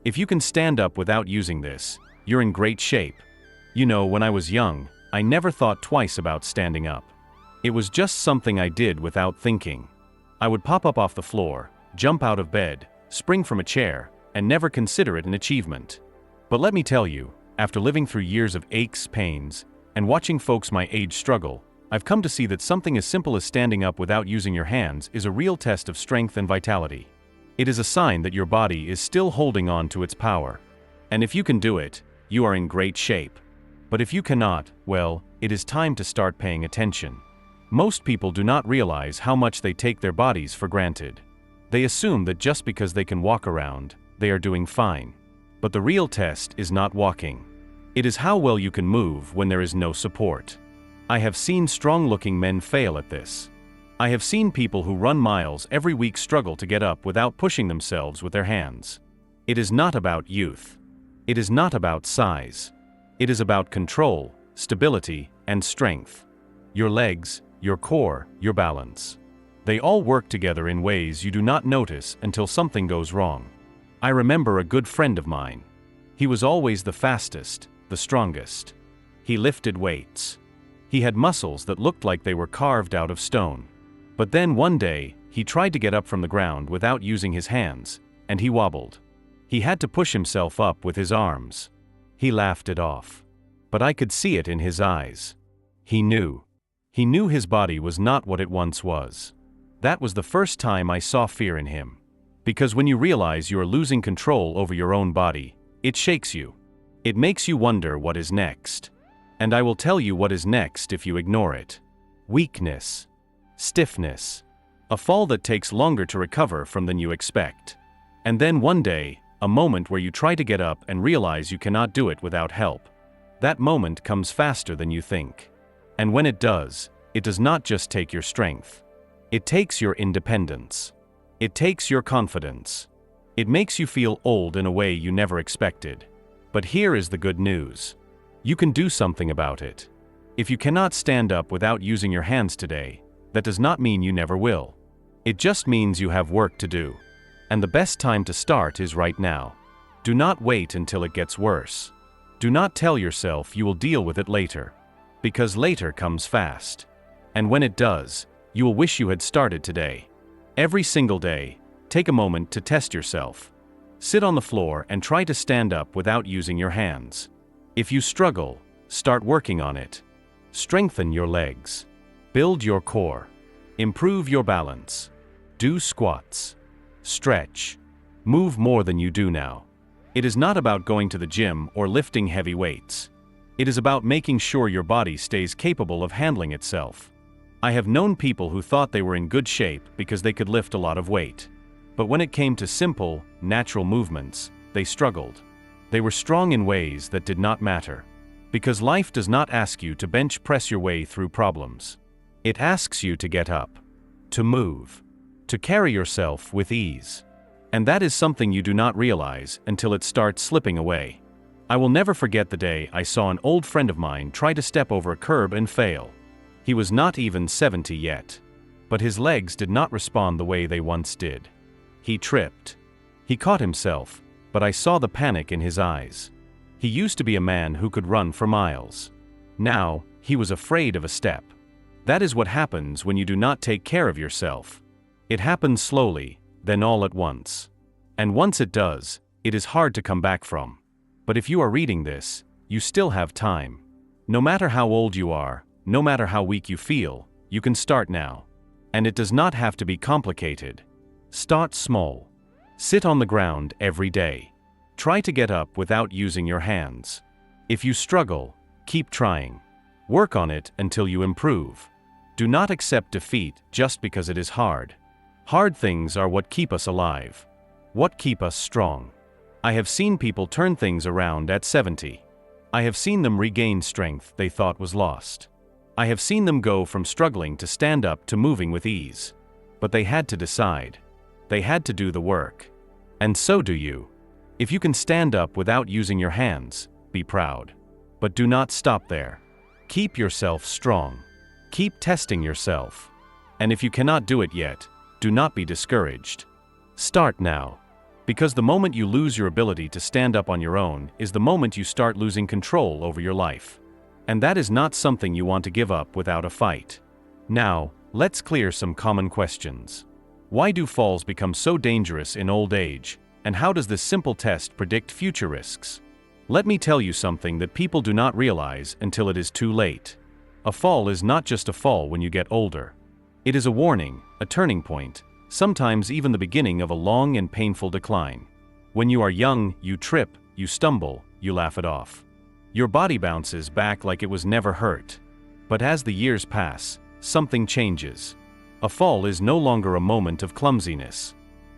If you can stand up without using this, you're in great shape. You know, when I was young, I never thought twice about standing up. It was just something I did without thinking. I would pop up off the floor, jump out of bed, spring from a chair, and never consider it an achievement. But let me tell you, after living through years of aches, pains, and watching folks my age struggle, I've come to see that something as simple as standing up without using your hands is a real test of strength and vitality. It is a sign that your body is still holding on to its power. And if you can do it, you are in great shape. But if you cannot, well, it is time to start paying attention. Most people do not realize how much they take their bodies for granted. They assume that just because they can walk around, they are doing fine. But the real test is not walking. It is how well you can move when there is no support. I have seen strong-looking men fail at this. I have seen people who run miles every week struggle to get up without pushing themselves with their hands. It is not about youth. It is not about size. It is about control, stability, and strength. Your legs, your core, your balance. They all work together in ways you do not notice until something goes wrong. I remember a good friend of mine. He was always the fastest, the strongest. He lifted weights. He had muscles that looked like they were carved out of stone. But then one day, he tried to get up from the ground without using his hands, and he wobbled. He had to push himself up with his arms. He laughed it off. But I could see it in his eyes. He knew. He knew his body was not what it once was. That was the first time I saw fear in him. Because when you realize you are losing control over your own body, it shakes you. It makes you wonder what is next. And I will tell you what is next if you ignore it. Weakness. Stiffness. A fall that takes longer to recover from than you expect. And then one day, a moment where you try to get up and realize you cannot do it without help. That moment comes faster than you think. And when it does not just take your strength. It takes your independence. It takes your confidence. It makes you feel old in a way you never expected. But here is the good news. You can do something about it. If you cannot stand up without using your hands today, that does not mean you never will. It just means you have work to do. And the best time to start is right now. Do not wait until it gets worse. Do not tell yourself you will deal with it later. Because later comes fast. And when it does, you will wish you had started today. Every single day, take a moment to test yourself. Sit on the floor and try to stand up without using your hands. If you struggle, start working on it. Strengthen your legs. Build your core. Improve your balance. Do squats. Stretch. Move more than you do now. It is not about going to the gym or lifting heavy weights. It is about making sure your body stays capable of handling itself. I have known people who thought they were in good shape because they could lift a lot of weight. But when it came to simple, natural movements, they struggled. They were strong in ways that did not matter. Because life does not ask you to bench press your way through problems. It asks you to get up. To move. To carry yourself with ease. And that is something you do not realize until it starts slipping away. I will never forget the day I saw an old friend of mine try to step over a curb and fail. He was not even 70 yet. But his legs did not respond the way they once did. He tripped. He caught himself. But I saw the panic in his eyes. He used to be a man who could run for miles. Now, he was afraid of a step. That is what happens when you do not take care of yourself. It happens slowly, then all at once. And once it does, it is hard to come back from. But if you are reading this, you still have time. No matter how old you are, no matter how weak you feel, you can start now. And it does not have to be complicated. Start small. Sit on the ground every day. Try to get up without using your hands. If you struggle, keep trying. Work on it until you improve. Do not accept defeat just because it is hard. Hard things are what keep us alive. What keep us strong. I have seen people turn things around at 70. I have seen them regain strength they thought was lost. I have seen them go from struggling to stand up to moving with ease. But they had to decide. They had to do the work. And so do you. If you can stand up without using your hands, be proud. But do not stop there. Keep yourself strong. Keep testing yourself. And if you cannot do it yet, do not be discouraged. Start now. Because the moment you lose your ability to stand up on your own is the moment you start losing control over your life. And that is not something you want to give up without a fight. Now, let's clear some common questions. Why do falls become so dangerous in old age, and how does this simple test predict future risks? Let me tell you something that people do not realize until it is too late. A fall is not just a fall when you get older. It is a warning, a turning point, sometimes even the beginning of a long and painful decline. When you are young, you trip, you stumble, you laugh it off. Your body bounces back like it was never hurt. But as the years pass, something changes. A fall is no longer a moment of clumsiness.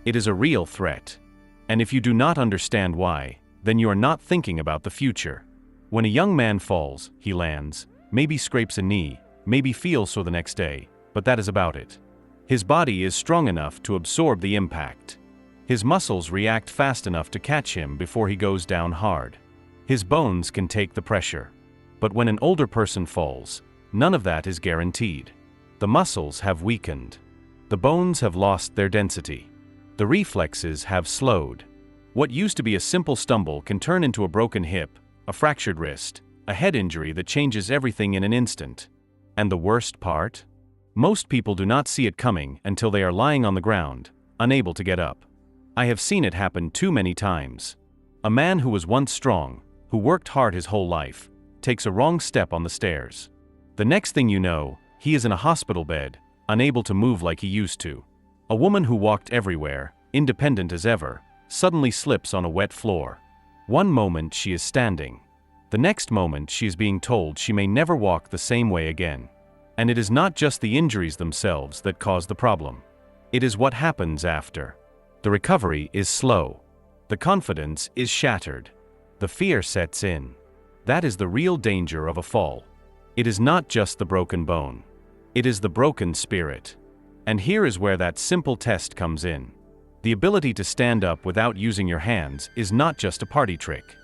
It is a real threat. And if you do not understand why, then you are not thinking about the future. When a young man falls, he lands, maybe scrapes a knee, maybe feels so the next day, but that is about it. His body is strong enough to absorb the impact. His muscles react fast enough to catch him before he goes down hard. His bones can take the pressure. But when an older person falls, none of that is guaranteed. The muscles have weakened. The bones have lost their density. The reflexes have slowed. What used to be a simple stumble can turn into a broken hip, a fractured wrist, a head injury that changes everything in an instant. And the worst part? Most people do not see it coming until they are lying on the ground, unable to get up. I have seen it happen too many times. A man who was once strong, who worked hard his whole life, takes a wrong step on the stairs. The next thing you know, he is in a hospital bed, unable to move like he used to. A woman who walked everywhere, independent as ever, suddenly slips on a wet floor. One moment she is standing. The next moment she is being told she may never walk the same way again. And it is not just the injuries themselves that cause the problem. It is what happens after. The recovery is slow. The confidence is shattered. The fear sets in. That is the real danger of a fall. It is not just the broken bone. It is the broken spirit. And here is where that simple test comes in. The ability to stand up without using your hands is not just a party trick.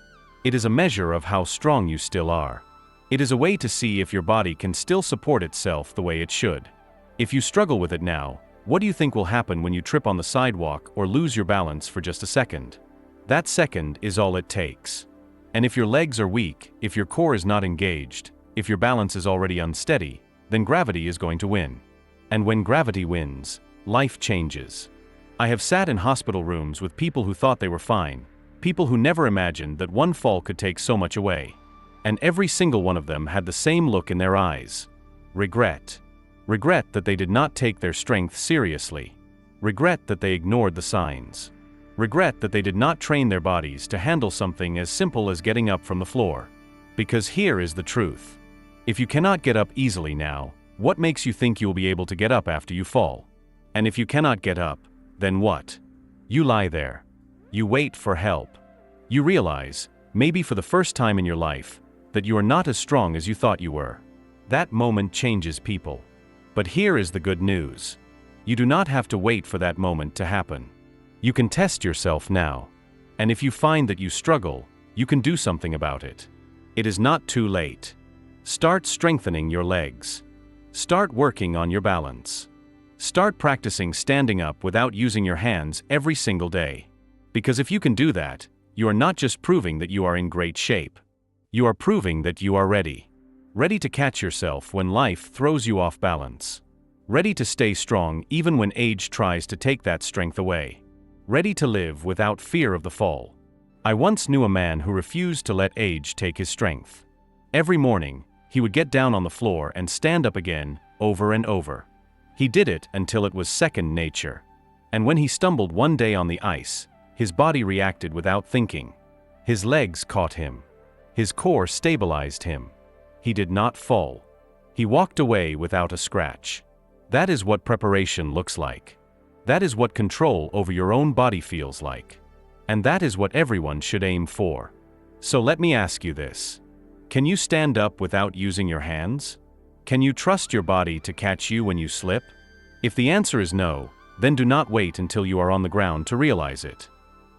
It is a measure of how strong you still are. It is a way to see if your body can still support itself the way it should. If you struggle with it now, what do you think will happen when you trip on the sidewalk or lose your balance for just a second? That second is all it takes. And if your legs are weak, if your core is not engaged, if your balance is already unsteady, then gravity is going to win. And when gravity wins, life changes. I have sat in hospital rooms with people who thought they were fine, people who never imagined that one fall could take so much away. And every single one of them had the same look in their eyes. Regret. Regret that they did not take their strength seriously. Regret that they ignored the signs. Regret that they did not train their bodies to handle something as simple as getting up from the floor. Because here is the truth. If you cannot get up easily now, what makes you think you will be able to get up after you fall? And if you cannot get up, then what? You lie there. You wait for help. You realize, maybe for the first time in your life, that you are not as strong as you thought you were. That moment changes people. But here is the good news. You do not have to wait for that moment to happen. You can test yourself now. And if you find that you struggle, you can do something about it. It is not too late. Start strengthening your legs. Start working on your balance. Start practicing standing up without using your hands every single day. Because if you can do that, you are not just proving that you are in great shape. You are proving that you are ready. Ready to catch yourself when life throws you off balance. Ready to stay strong even when age tries to take that strength away. Ready to live without fear of the fall. I once knew a man who refused to let age take his strength. Every morning, he would get down on the floor and stand up again, over and over. He did it until it was second nature. And when he stumbled one day on the ice, his body reacted without thinking. His legs caught him. His core stabilized him. He did not fall. He walked away without a scratch. That is what preparation looks like. That is what control over your own body feels like. And that is what everyone should aim for. So let me ask you this. Can you stand up without using your hands? Can you trust your body to catch you when you slip? If the answer is no, then do not wait until you are on the ground to realize it.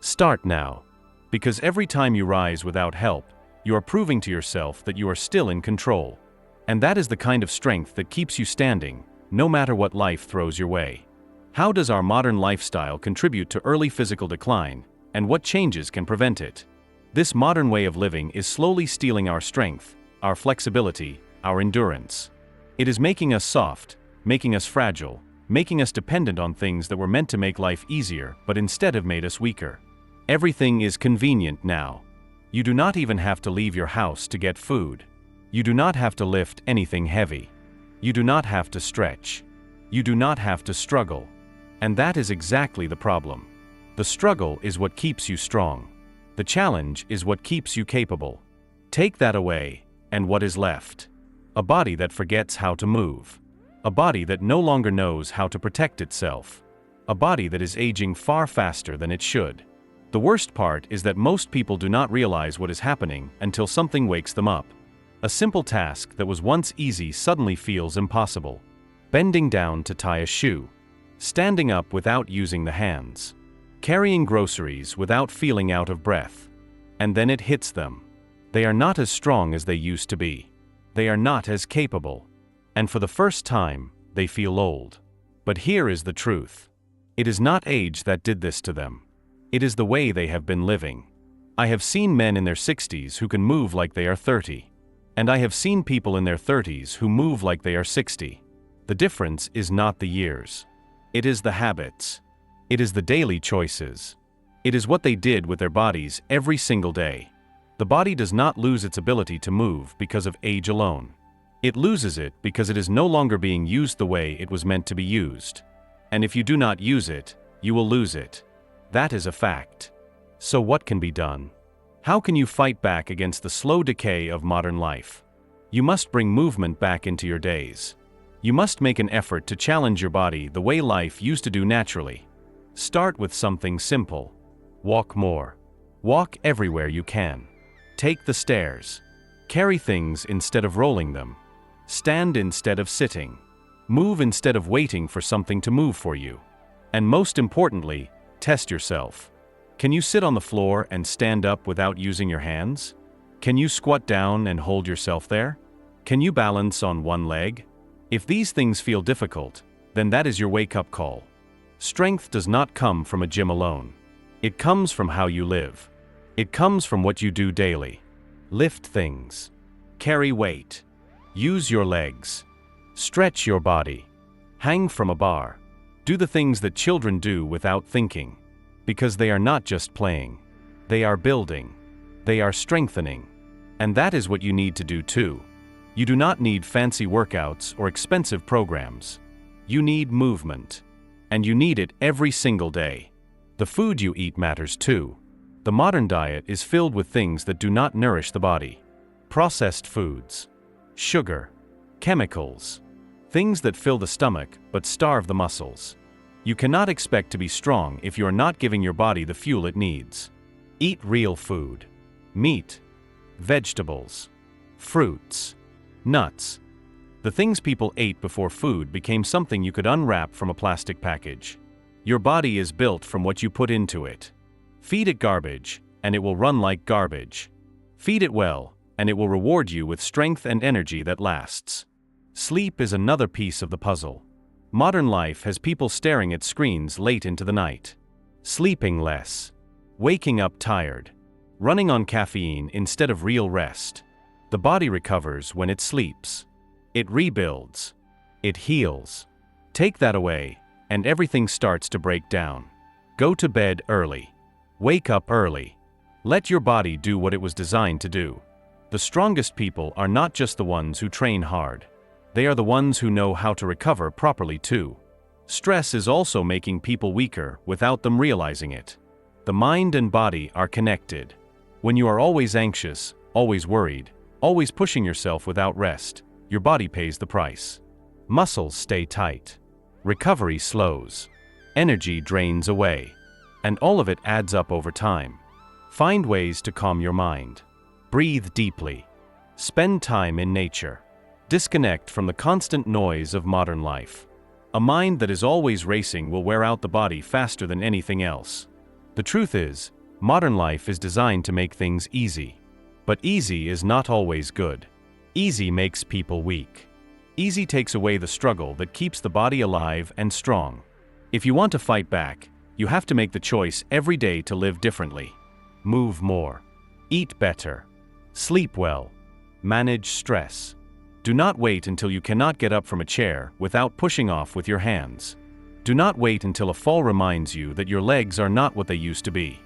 Start now. Because every time you rise without help, you are proving to yourself that you are still in control. And that is the kind of strength that keeps you standing, no matter what life throws your way. How does our modern lifestyle contribute to early physical decline, And what changes can prevent it? This modern way of living is slowly stealing our strength, our flexibility, our endurance. It is making us soft, making us fragile, making us dependent on things that were meant to make life easier but instead have made us weaker. Everything is convenient now. You do not even have to leave your house to get food. You do not have to lift anything heavy. You do not have to stretch. You do not have to struggle. And that is exactly the problem. The struggle is what keeps you strong. The challenge is what keeps you capable. Take that away, and what is left? A body that forgets how to move. A body that no longer knows how to protect itself. A body that is aging far faster than it should. The worst part is that most people do not realize what is happening until something wakes them up. A simple task that was once easy suddenly feels impossible. Bending down to tie a shoe. Standing up without using the hands. Carrying groceries without feeling out of breath. And then it hits them. They are not as strong as they used to be. They are not as capable. And for the first time, they feel old. But here is the truth. It is not age that did this to them. It is the way they have been living. I have seen men in their 60s who can move like they are 30. And I have seen people in their 30s who move like they are 60. The difference is not the years. It is the habits. It is the daily choices. It is what they did with their bodies every single day. The body does not lose its ability to move because of age alone. It loses it because it is no longer being used the way it was meant to be used. And if you do not use it, you will lose it. That is a fact. So what can be done? How can you fight back against the slow decay of modern life? You must bring movement back into your days. You must make an effort to challenge your body the way life used to do naturally. Start with something simple. Walk more. Walk everywhere you can. Take the stairs. Carry things instead of rolling them. Stand instead of sitting. Move instead of waiting for something to move for you. And most importantly, test yourself. Can you sit on the floor and stand up without using your hands? Can you squat down and hold yourself there? Can you balance on one leg? If these things feel difficult, then that is your wake-up call. Strength does not come from a gym alone. It comes from how you live. It comes from what you do daily. Lift things. Carry weight. Use your legs. Stretch your body. Hang from a bar. Do the things that children do without thinking. Because they are not just playing. They are building. They are strengthening. And that is what you need to do too. You do not need fancy workouts or expensive programs. You need movement. And you need it every single day. The food you eat matters too. The modern diet is filled with things that do not nourish the body. Processed foods. Sugar. Chemicals. Things that fill the stomach but starve the muscles. You cannot expect to be strong if you are not giving your body the fuel it needs. Eat real food. Meat. Vegetables. Fruits. Nuts. The things people ate before food became something you could unwrap from a plastic package. Your body is built from what you put into it. Feed it garbage, and it will run like garbage. Feed it well, and it will reward you with strength and energy that lasts. Sleep is another piece of the puzzle. Modern life has people staring at screens late into the night. Sleeping less. Waking up tired. Running on caffeine instead of real rest. The body recovers when it sleeps. It rebuilds. It heals. Take that away, and everything starts to break down. Go to bed early. Wake up early. Let your body do what it was designed to do. The strongest people are not just the ones who train hard. They are the ones who know how to recover properly too. Stress is also making people weaker without them realizing it. The mind and body are connected. When you are always anxious, always worried, always pushing yourself without rest, your body pays the price. Muscles stay tight. Recovery slows. Energy drains away. And all of it adds up over time. Find ways to calm your mind. Breathe deeply. Spend time in nature. Disconnect from the constant noise of modern life. A mind that is always racing will wear out the body faster than anything else. The truth is, modern life is designed to make things easy. But easy is not always good. Easy makes people weak. Easy takes away the struggle that keeps the body alive and strong. If you want to fight back, You have to make the choice every day to live differently. Move more. Eat better. Sleep well. Manage stress. Do not wait until you cannot get up from a chair without pushing off with your hands. Do not wait until a fall reminds you that your legs are not what they used to be.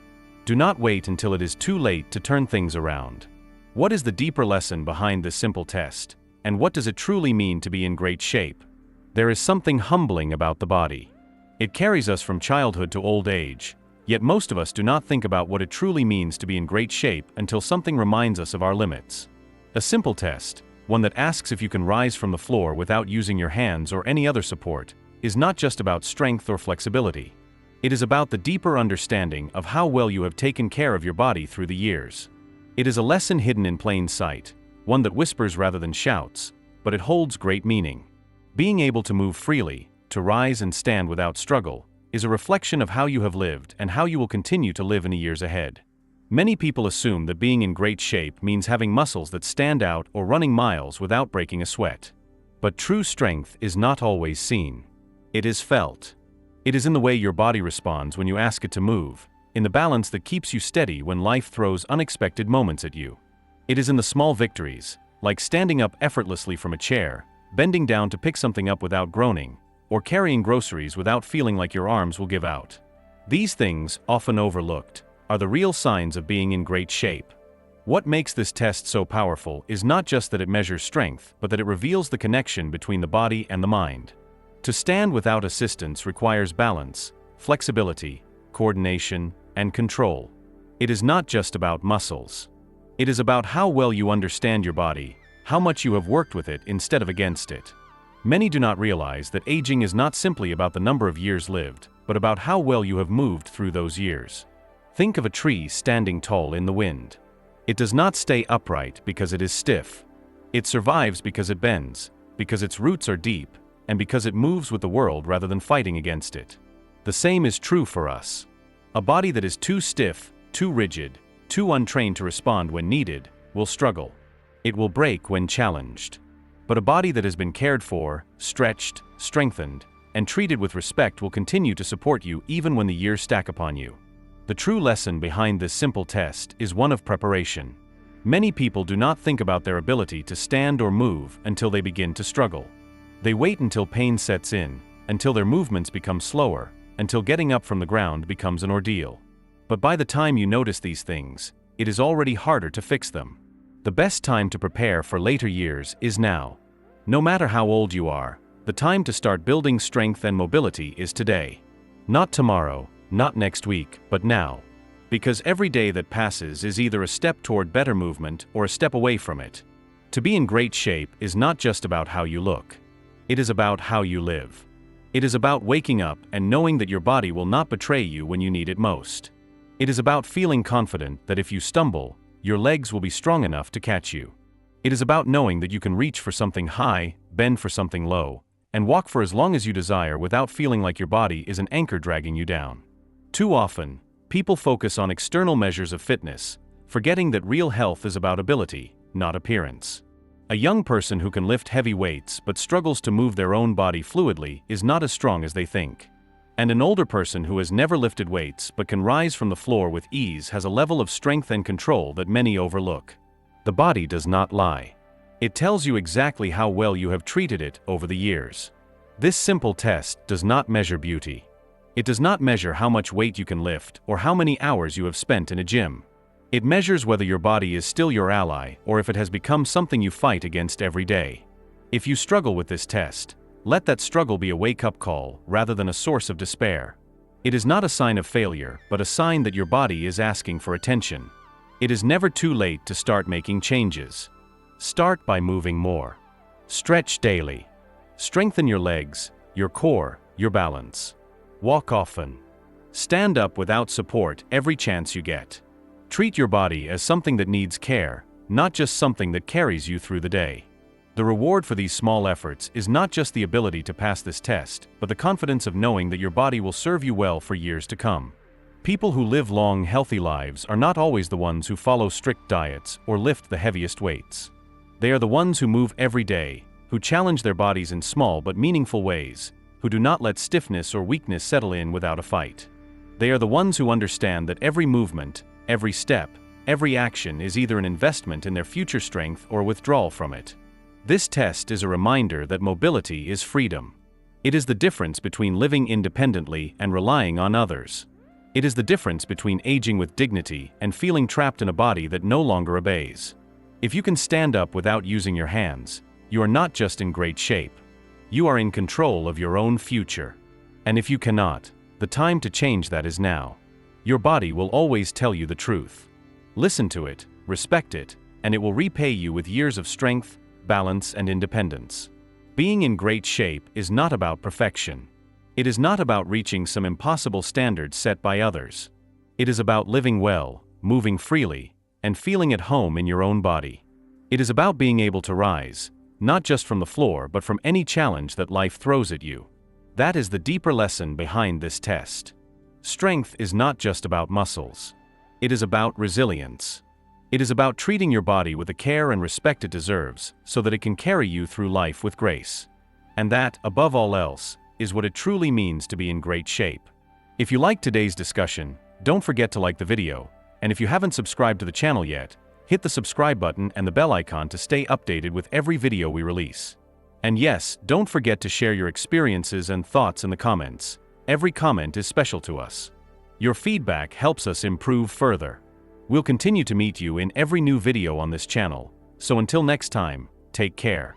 Do not wait until it is too late to turn things around. What is the deeper lesson behind this simple test, and what does it truly mean to be in great shape? There is something humbling about the body. It carries us from childhood to old age, yet most of us do not think about what it truly means to be in great shape until something reminds us of our limits. A simple test, one that asks if you can rise from the floor without using your hands or any other support, is not just about strength or flexibility. It is about the deeper understanding of how well you have taken care of your body through the years. It is a lesson hidden in plain sight, one that whispers rather than shouts, but it holds great meaning. Being able to move freely, to rise and stand without struggle, is a reflection of how you have lived and how you will continue to live in the years ahead. Many people assume that being in great shape means having muscles that stand out or running miles without breaking a sweat. But true strength is not always seen. It is felt. It is in the way your body responds when you ask it to move, in the balance that keeps you steady when life throws unexpected moments at you. It is in the small victories, like standing up effortlessly from a chair, bending down to pick something up without groaning, or carrying groceries without feeling like your arms will give out. These things, often overlooked, are the real signs of being in great shape. What makes this test so powerful is not just that it measures strength, but that it reveals the connection between the body and the mind. To stand without assistance requires balance, flexibility, coordination, and control. It is not just about muscles. It is about how well you understand your body, how much you have worked with it instead of against it. Many do not realize that aging is not simply about the number of years lived, but about how well you have moved through those years. Think of a tree standing tall in the wind. It does not stay upright because it is stiff. It survives because it bends, because its roots are deep, and because it moves with the world rather than fighting against it. The same is true for us. A body that is too stiff, too rigid, too untrained to respond when needed, will struggle. It will break when challenged. But a body that has been cared for, stretched, strengthened, and treated with respect will continue to support you even when the years stack upon you. The true lesson behind this simple test is one of preparation. Many people do not think about their ability to stand or move until they begin to struggle. They wait until pain sets in, until their movements become slower, until getting up from the ground becomes an ordeal. But by the time you notice these things, it is already harder to fix them. The best time to prepare for later years is now. No matter how old you are, the time to start building strength and mobility is today. Not tomorrow, not next week, but now. Because every day that passes is either a step toward better movement or a step away from it. To be in great shape is not just about how you look. It is about how you live. It is about waking up and knowing that your body will not betray you when you need it most. It is about feeling confident that if you stumble, your legs will be strong enough to catch you. It is about knowing that you can reach for something high, bend for something low, and walk for as long as you desire without feeling like your body is an anchor dragging you down. Too often, people focus on external measures of fitness, forgetting that real health is about ability, not appearance. A young person who can lift heavy weights but struggles to move their own body fluidly is not as strong as they think. And an older person who has never lifted weights but can rise from the floor with ease has a level of strength and control that many overlook. The body does not lie. It tells you exactly how well you have treated it over the years. This simple test does not measure beauty. It does not measure how much weight you can lift or how many hours you have spent in a gym. It measures whether your body is still your ally or if it has become something you fight against every day. If you struggle with this test, let that struggle be a wake-up call rather than a source of despair. It is not a sign of failure, but a sign that your body is asking for attention. It is never too late to start making changes. Start by moving more. Stretch daily. Strengthen your legs, your core, your balance. Walk often. Stand up without support every chance you get. Treat your body as something that needs care, not just something that carries you through the day. The reward for these small efforts is not just the ability to pass this test, but the confidence of knowing that your body will serve you well for years to come. People who live long, healthy lives are not always the ones who follow strict diets or lift the heaviest weights. They are the ones who move every day, who challenge their bodies in small but meaningful ways, who do not let stiffness or weakness settle in without a fight. They are the ones who understand that every movement, every step, every action is either an investment in their future strength or withdrawal from it. This test is a reminder that mobility is freedom. It is the difference between living independently and relying on others. It is the difference between aging with dignity and feeling trapped in a body that no longer obeys. If you can stand up without using your hands, you are not just in great shape. You are in control of your own future. And if you cannot, the time to change that is now. Your body will always tell you the truth. Listen to it, respect it, and it will repay you with years of strength, balance, and independence. Being in great shape is not about perfection. It is not about reaching some impossible standards set by others. It is about living well, moving freely, and feeling at home in your own body. It is about being able to rise, not just from the floor but from any challenge that life throws at you. That is the deeper lesson behind this test. Strength is not just about muscles. It is about resilience. It is about treating your body with the care and respect it deserves so that it can carry you through life with grace. And that, above all else, is what it truly means to be in great shape. If you liked today's discussion, don't forget to like the video, and if you haven't subscribed to the channel yet, hit the subscribe button and the bell icon to stay updated with every video we release. And yes, don't forget to share your experiences and thoughts in the comments. Every comment is special to us. Your feedback helps us improve further. We'll continue to meet you in every new video on this channel, so until next time, take care.